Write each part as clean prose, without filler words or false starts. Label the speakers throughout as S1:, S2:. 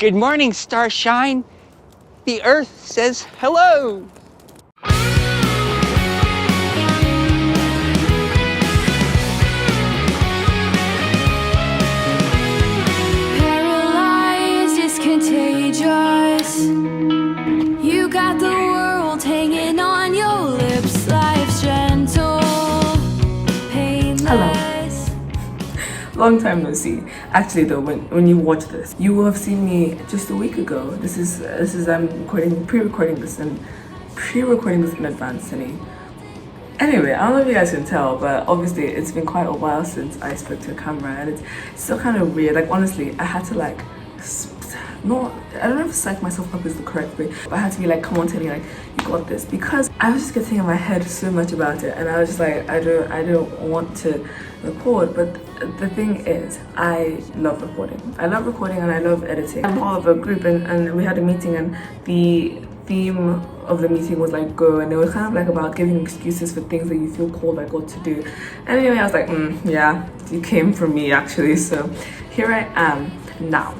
S1: Good morning, Starshine. The Earth says hello.
S2: Paralyzed is contagious. You got the world hanging on your lips. Life's gentle, painless.
S3: Long time no see. Actually though, when you watch this, you will have seen me just a week ago. This is I'm pre-recording this in advance, honey. Anyway, I don't know if you guys can tell, but obviously it's been quite a while since I spoke to a camera, and it's still kind of weird. Like honestly, I had to like I don't know if psych myself up is the correct way, but I had to be like, come on Teddy, like you got this, because I was just getting in my head so much about it, and I was just like, I don't want to record. But the thing is, I love recording and I love editing. I'm part of a group, and we had a meeting, and the theme of the meeting was like go, and it was kind of like about giving excuses for things that you feel called by God to do. And anyway, I was like, yeah, you came from me actually. So here I am now.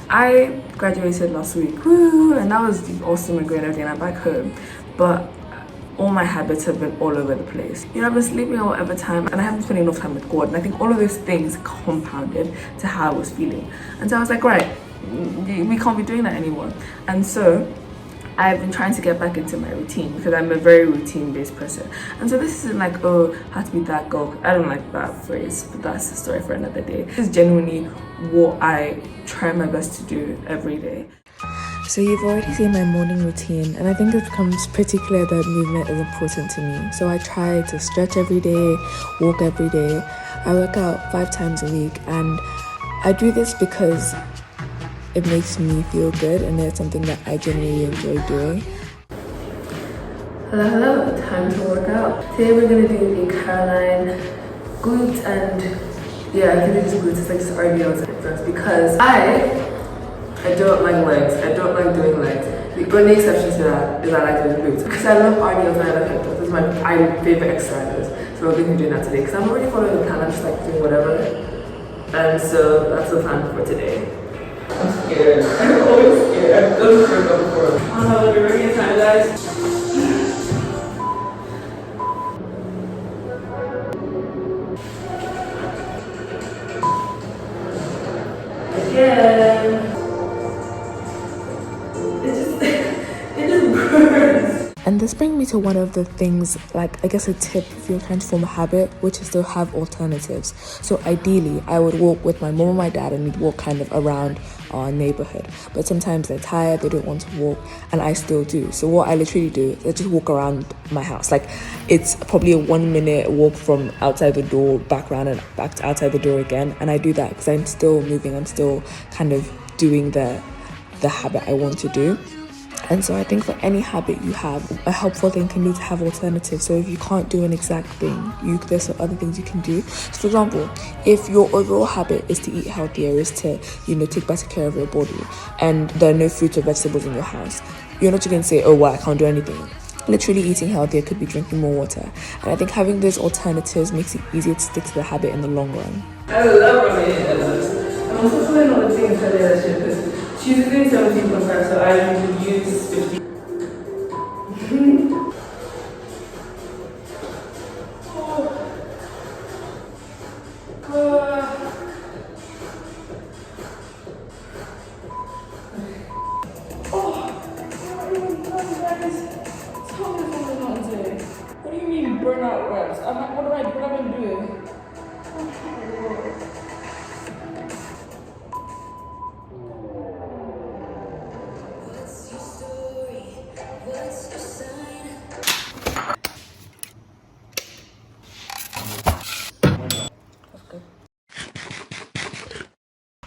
S3: I graduated last week, woo, and that was awesome and great and everything. I'm back home, but all my habits have been all over the place. You know, I've been sleeping all over time, and I haven't spent enough time with God, and I think all of those things compounded to how I was feeling. And so I was like, right, we can't be doing that anymore. And so I've been trying to get back into my routine, because I'm a very routine-based person. And so this isn't like, oh, how to be that girl. I don't like that phrase, but that's a story for another day. This is genuinely what I try my best to do every day.
S4: So you've already seen my morning routine, and I think it becomes pretty clear that movement is important to me. So I try to stretch every day, walk every day. I work out 5 times a week, and I do this because it makes me feel good, and it's something that I genuinely enjoy doing.
S3: Hello, time to work out. Today we're gonna do a Caroline glute, and yeah, I think it's glutes, it's like just RDLs at first, because I don't like legs. I don't like doing legs. The only exception to that is I like doing glutes, because I love RDLs and I love hip thrusts. This is my favorite exercises. So we're going to be doing that today, because I'm already following the plan. I'm just like doing whatever. And so that's the plan for today. I'm scared. I'm always scared. I've done this before. Oh, we're running out of time, guys. Again. It just burns.
S4: And this brings me to one of the things, like I guess a tip if you're trying to form a habit, which is to have alternatives. So ideally, I would walk with my mom and my dad, and we'd walk kind of around our neighborhood. But sometimes they're tired, they don't want to walk, and I still do. So what I literally do is I just walk around my house. Like it's probably a 1-minute walk from outside the door, back around and back to outside the door again. And I do that because I'm still moving, I'm still kind of doing the habit I want to do. And so I think for any habit you have, a helpful thing can be to have alternatives. So if you can't do an exact thing, there's other things you can do. So for example, if your overall habit is to eat healthier, is to, take better care of your body, and there are no fruits or vegetables in your house, you're not just going to say, oh, well, I can't do anything. Literally eating healthier could be drinking more water. And I think having those alternatives makes it easier to stick to the habit in the long run.
S3: I love running. I'm also putting on the things that because she's doing 17.5, so I need to use 50. What do you mean burnout reps? What have I been doing?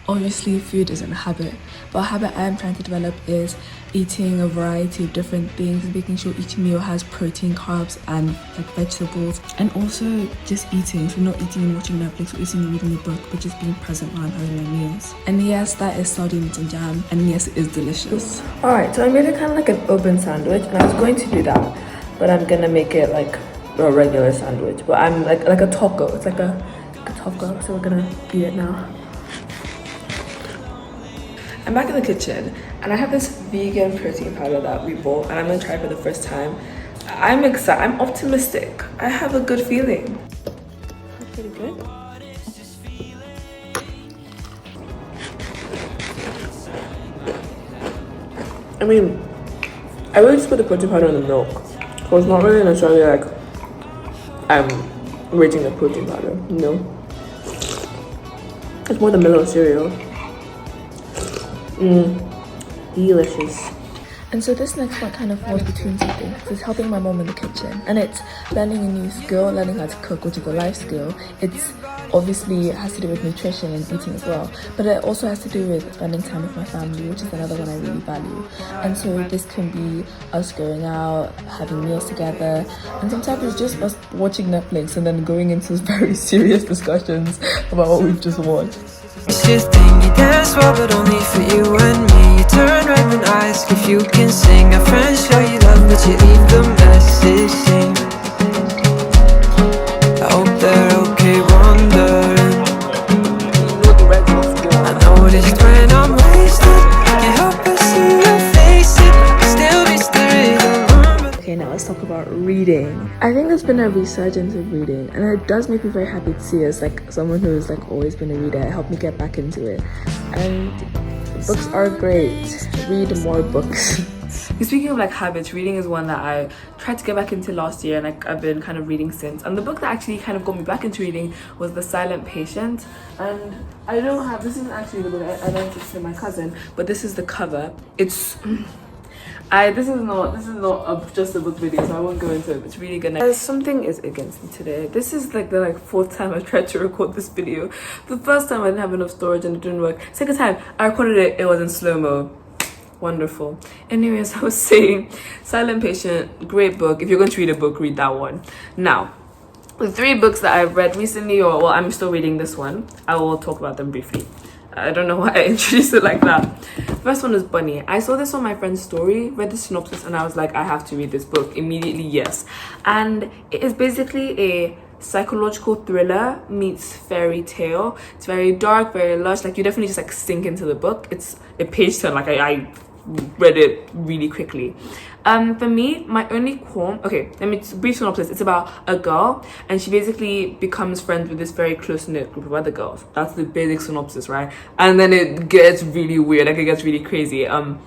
S4: Obviously, food isn't a habit, but a habit I am trying to develop is eating a variety of different things, making sure each meal has protein, carbs, and like vegetables, and also just eating. So not eating and watching Netflix or eating and reading a book, but just being present while I'm having my meals. And yes, that is sardines and jam, and yes, it is delicious.
S3: Alright, so I made it kind of like an open sandwich, and I was going to do that, but I'm gonna make it like a regular sandwich. But I'm like a taco. It's like a taco, so we're gonna eat it now. I'm back in the kitchen and I have this vegan protein powder that we bought and I'm gonna try it for the first time. I'm excited, I'm optimistic. I have a good feeling. That's pretty good. I mean, I really just put the protein powder in the milk. So it's not really necessarily like I'm rating the protein powder, you know? It's more the mellow cereal. Delicious.
S4: And so this next one kind of falls between two things. It's helping my mom in the kitchen, and it's learning a new skill, learning how to cook, which is a life skill. It's obviously has to do with nutrition and eating as well, but it also has to do with spending time with my family, which is another one I really value. And so this can be us going out, having meals together, and sometimes it's just us watching Netflix and then going into very serious discussions about what we've just watched.
S5: It's your thing, you dance well, but only for you and me. You turn right when I ask if you can sing. Our friends show you love, but you leave the message sing. I hope they're okay wondering. I noticed when I'm wasted, you help us see your face, it still be staring alone.
S4: Okay, now let's talk about reading. I think there's been a resurgence of reading, and it does make me very happy to see as like someone who's like always been a reader. It helped me get back into it, and books are great. Read more books.
S3: Speaking of like habits, reading is one that I tried to get back into last year, and like I've been kind of reading since. And the book that actually kind of got me back into reading was The Silent Patient. And I don't have, this isn't actually the book, I lent it to my cousin, but this is the cover. It's this is not just a book video, so I won't go into it. It's really good. Something is against me today. This is like the fourth time I tried to record this video. The first time I didn't have enough storage and it didn't work. Second time I recorded it, it was in slow-mo. Wonderful. Anyways, I was saying, Silent Patient, great book. If you're going to read a book, read that one. Now, the 3 books that I've read recently, or well, I'm still reading this one. I will talk about them briefly. I don't know why I introduced it like that. First one is Bunny. I saw this on my friend's story, read the synopsis, and I was like, I have to read this book immediately. Yes. And it is basically a psychological thriller meets fairy tale. It's very dark, very lush. Like you definitely just like sink into the book. It's a page turn. Like I read it really quickly. For me, my only qualm, okay, let me brief synopsis. It's about a girl and she basically becomes friends with this very close-knit group of other girls. That's the basic synopsis, right? And then it gets really weird, like it gets really crazy. And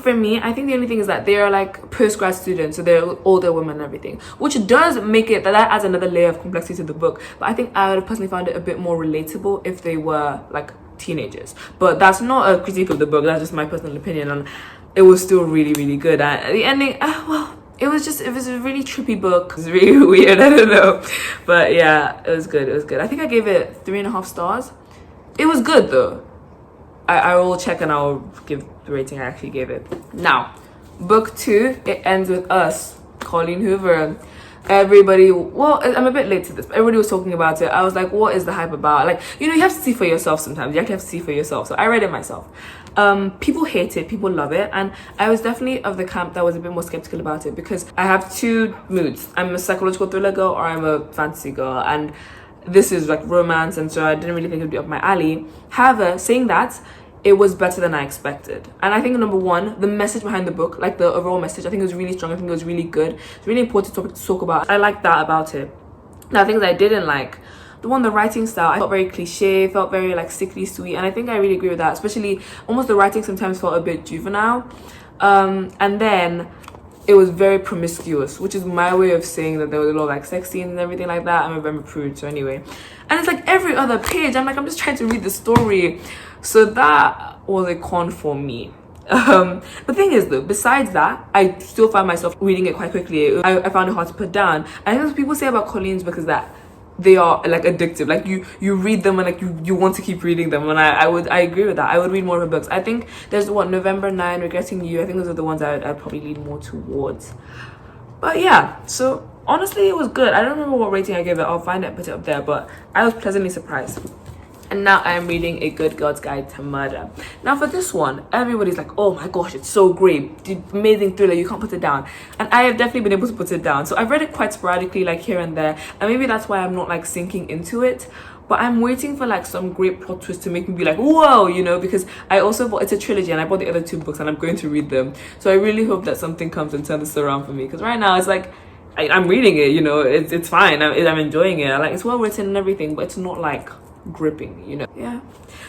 S3: for me, I think the only thing is that they are like post-grad students, so they're older women and everything, which does make it that adds another layer of complexity to the book. But I think I would have personally found it a bit more relatable if they were like teenagers. But that's not a critique of the book, that's just my personal opinion, and it was still really, really good. And the ending, well, it was a really trippy book. It was really weird, I don't know. But yeah, it was good, I think I gave it 3.5 stars. It was good though. I will check and I'll give the rating I actually gave it. Now, book 2, it ends with us, Colleen Hoover. Everybody, well, I'm a bit late to this, but everybody was talking about it. I was like, what is the hype about? Like, you know, you have to see for yourself sometimes. You actually have to see for yourself. So I read it myself. People hate it, people love it, and I was definitely of the camp that was a bit more skeptical about it because I have 2 moods. I'm a psychological thriller girl or I'm a fantasy girl, and this is like romance, and so I didn't really think it would be up my alley. However, saying that, it was better than I expected. And I think number 1, the message behind the book, like the overall message, I think it was really strong. I think it was really good. It's really important to talk about. I like that about it. Now, things I didn't like, the writing style, I felt very cliche, felt very like sickly sweet, and I think I really agree with that. Especially, almost the writing sometimes felt a bit juvenile. And then it was very promiscuous, which is my way of saying that there was a lot of like sex scenes and everything like that. I'm a very prude, so anyway. And it's like every other page, I'm like, I'm just trying to read the story. So that was a con for me. The thing is though, besides that, I still found myself reading it quite quickly. I found it hard to put down. I think what people say about Colleen's book is that they are like addictive. Like you read them and like you want to keep reading them. And I agree with that. I would read more of her books. I think there's November 9, Regretting You. I think those are the ones I'd probably lean more towards. But yeah, so honestly it was good. I don't remember what rating I gave it. I'll find it and put it up there, but I was pleasantly surprised. And now I am reading A Good Girl's Guide to Murder. Now for this one, everybody's like, oh my gosh, it's so great, amazing thriller, you can't put it down. And I have definitely been able to put it down. So I've read it quite sporadically, like here and there, and maybe that's why I'm not like sinking into it. but I'm waiting for like some great plot twist to make me be like, whoa, you know, because I also bought, it's a trilogy, and I bought the other 2 books and I'm going to read them. So I really hope that something comes and turns this around for me, because right now it's like I'm reading it, you know, it's fine, I'm enjoying it, like it's well written and everything, but it's not like gripping, you know. Yeah,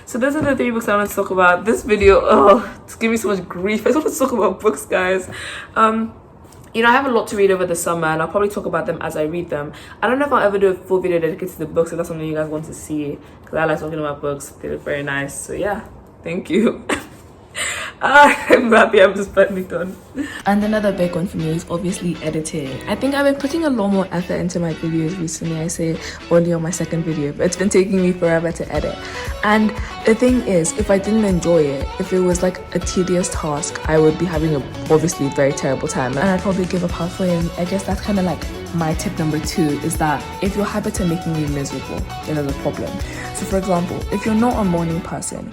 S3: so those are the 3 books I want to talk about. This video, oh, it's giving me so much grief. I just want to talk about books, guys. You know, I have a lot to read over the summer, and I'll probably talk about them as I read them. I don't know if I'll ever do a full video dedicated to the books, if that's something you guys want to see, because I like talking about books. They look very nice. So yeah, thank you. I'm happy I'm just finally done.
S4: And another big one for me is obviously editing. I think I've been putting a lot more effort into my videos recently. I say only on my 2nd video, but it's been taking me forever to edit. And the thing is, if I didn't enjoy it, if it was like a tedious task, I would be having a obviously very terrible time, and I'd probably give up halfway. And I guess that's kind of like my tip number 2, is that if your habits are making you miserable, then there's a problem. So for example, if you're not a morning person,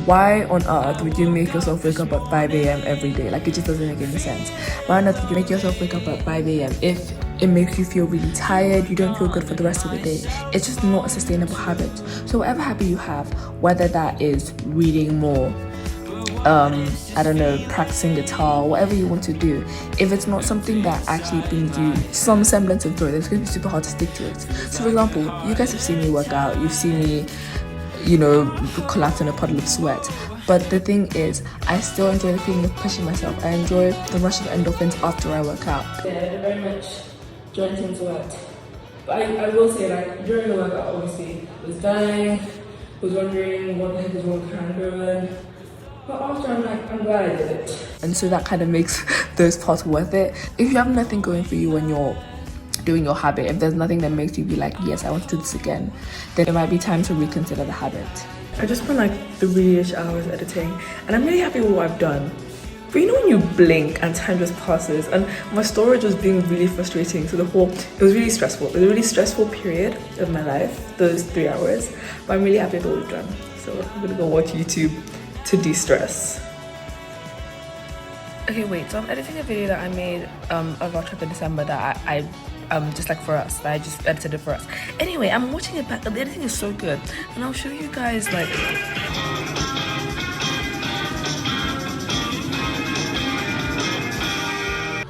S4: why on earth would you make yourself wake up at 5 a.m. every day? Like, it just doesn't make any sense. Why on earth would you make yourself wake up at 5 a.m. if it makes you feel really tired, you don't feel good for the rest of the day? It's just not a sustainable habit. So whatever habit you have, whether that is reading more, I don't know, practicing guitar, whatever you want to do, if it's not something that actually brings you some semblance of joy, then it's going to be super hard to stick to it. So for example, you guys have seen me work out, you've seen me, you know, collapse in a puddle of sweat. But the thing is, I still enjoy the feeling of pushing myself. I enjoy the rush of endorphins after I work out. Yeah, I very much joint in sweat. But I will say, like, during the workout, obviously, I was dying, was wondering what the heck is wrong with Karen. But after, I'm like, I'm glad I did it. And so that kind of makes those parts worth it. If you have nothing going for you when you're doing your habit, if there's nothing that makes you be like, yes, I want to do this again, then it might be time to reconsider the habit. I just spent like 3-ish hours editing, and I'm really happy with what I've done. But you know when you blink and time just passes, and my storage was being really frustrating, so it was really stressful. It was a really stressful period of my life, those 3 hours, but I'm really happy with what we've done. So I'm gonna go watch YouTube to de-stress. Okay, wait, so I'm editing a video that I made of our trip in December that I just like for us, that I just edited it for us. Anyway, I'm watching it back, the editing is so good, and I'll show you guys like...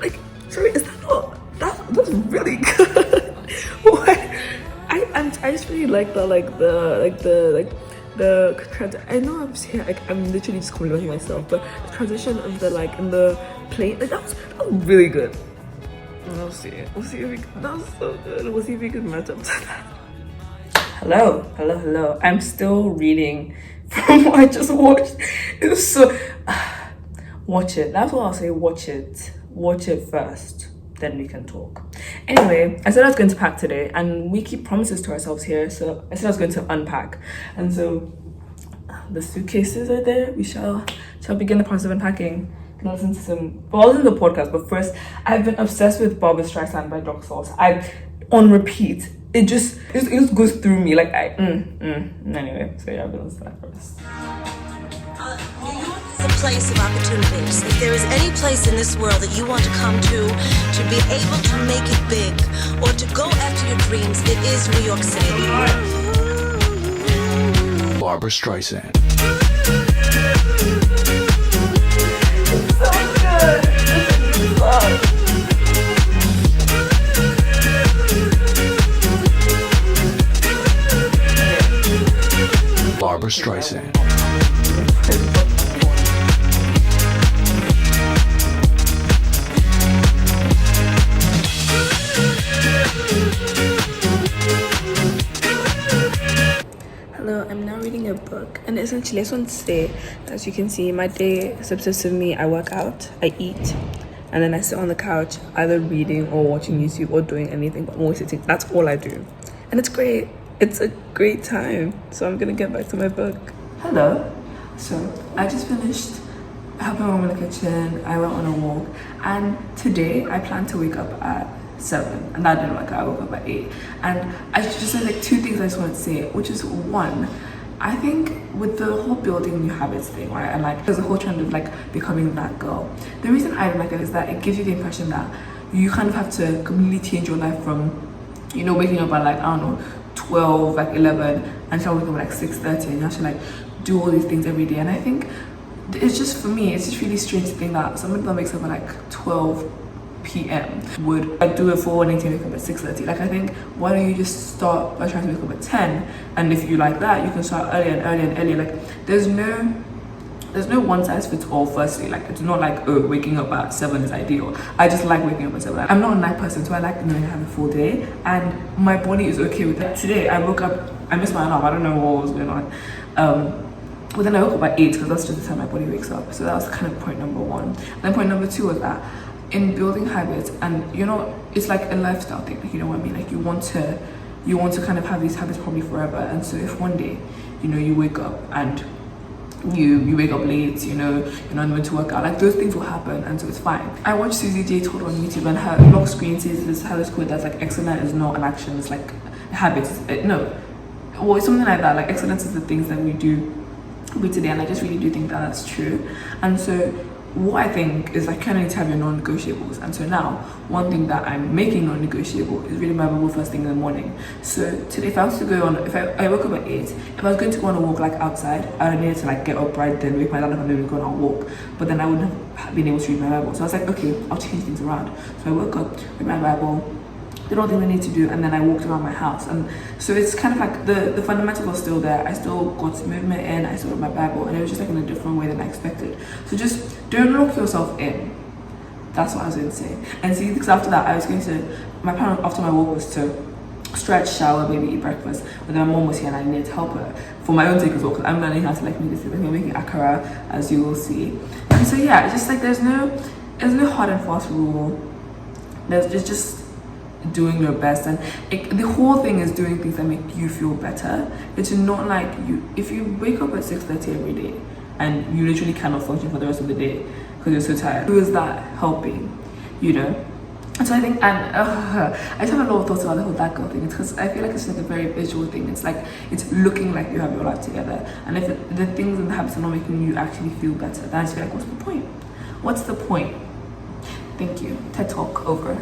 S4: Like, sorry, is that not... That's really good. What? I just really like the I know I'm saying, like, I'm literally just complimenting myself, but the transition of the like in the plane, like that was really good. We'll see if we can, that was so good. We'll see if we can match up to that. Hello. I'm still reading from what I just watched. It was so watch it. That's what I'll say. Watch it first, then we can talk. Anyway, I said I was going to pack today, and we keep promises to ourselves here, so I said I was going to unpack, and so the suitcases are there. We shall begin the process of unpacking. Can listen to I'll listen to the podcast, but first, I've been obsessed with Barbra Streisand by Doc Sauce. On repeat. It just goes through me, like anyway, so yeah, I'll be listening to that first.
S6: New York is a place of opportunities. If there is any place in this world that you want to come to be able to make it big, or to go after your dreams, it is New York City.
S7: Barbra Streisand. Barbra Streisand.
S4: Hello, I'm now reading a book, and essentially I just want to say, as you can see, my day is obsessed with me. I work out, I eat, and then I sit on the couch either reading or watching YouTube or doing anything, but I'm always sitting. That's all I do, and it's great. It's a great time. So I'm gonna get back to my book. Hello. So I just finished helping my mom in the kitchen. I went on a walk, and today I plan to wake up at 7, and that didn't work out. I woke up at 8, and I just said like 2 things I just wanted to say, which is one, I think with the whole building new habits thing, right, and like there's a whole trend of like becoming that girl. The reason I don't like it is that it gives you the impression that you kind of have to completely change your life from, you know, waking up at like, I don't know,
S3: 12, like 11, and she'll wake up at like 6:30, and you have to like do all these things every day. And I think it's just, for me, it's just really strange to think that somebody that wakes up at like 12 p.m. would like do a 418 wake up at 6:30. Like, I think, why don't you just start by trying to wake up at 10, and if you like that, you can start earlier and earlier and earlier. Like, there's no one size fits all. Firstly, like, it's not like, oh, waking up at 7 is ideal. I just like waking up at 7. I'm not a night person, so I like knowing I have a full day, and my body is okay with that. Today I woke up, I missed my alarm, I don't know what was going on, but then I woke up at 8 because that's just the time my body wakes up. So that was kind of point number 1. Then point number 2 was that in building habits, and it's like a lifestyle thing, like, you know what I mean, like, you want to kind of have these habits probably forever. And so if one day, you wake up and you wake up late, you're not meant to work out, like, those things will happen, and so it's fine. I watched Susie J Todd on YouTube, and her lock screen says this, how this quote that's like, excellence is not an action, it's like a habit. It's something like that, like, excellence is the things that we do every today, and I just really do think that that's true. And so what I think is, like, kind of need to have your non-negotiables. And so now, one thing that I'm making non-negotiable is reading my Bible first thing in the morning. So today, if I was to go on, if I woke up at 8, if I was going to go on a walk, like, outside, I would need to like get up right then, wake my dad up, and then go on a walk. But then I wouldn't have been able to read my Bible. So I was like, okay, I'll change things around. So I woke up, read my Bible, did all the things I need to do, and then I walked around my house. And so it's kind of like the fundamentals are still there. I still got movement in, I still read my Bible, and it was just like in a different way than I expected. So just don't lock yourself in. That's what I was going to say. And see, because after that, I was going to, my plan after my walk was to stretch, shower, maybe eat breakfast. But then my mom was here and I needed to help her for my own sake as well, because I'm learning how to like make this thing. We're making akara, as you will see. And so yeah, it's just like there's no hard and fast rule. There's just doing your best, and the whole thing is doing things that make you feel better. It's not like if you wake up at 6:30 every day and you literally cannot function for the rest of the day because you're so tired, who is that helping? And so I think, and I just have a lot of thoughts about the whole that girl thing. It's because I feel like it's like a very visual thing. It's like, it's looking like you have your life together, and if the things and the habits are not making you actually feel better, then I just feel like, what's the point? Thank you. TED Talk over.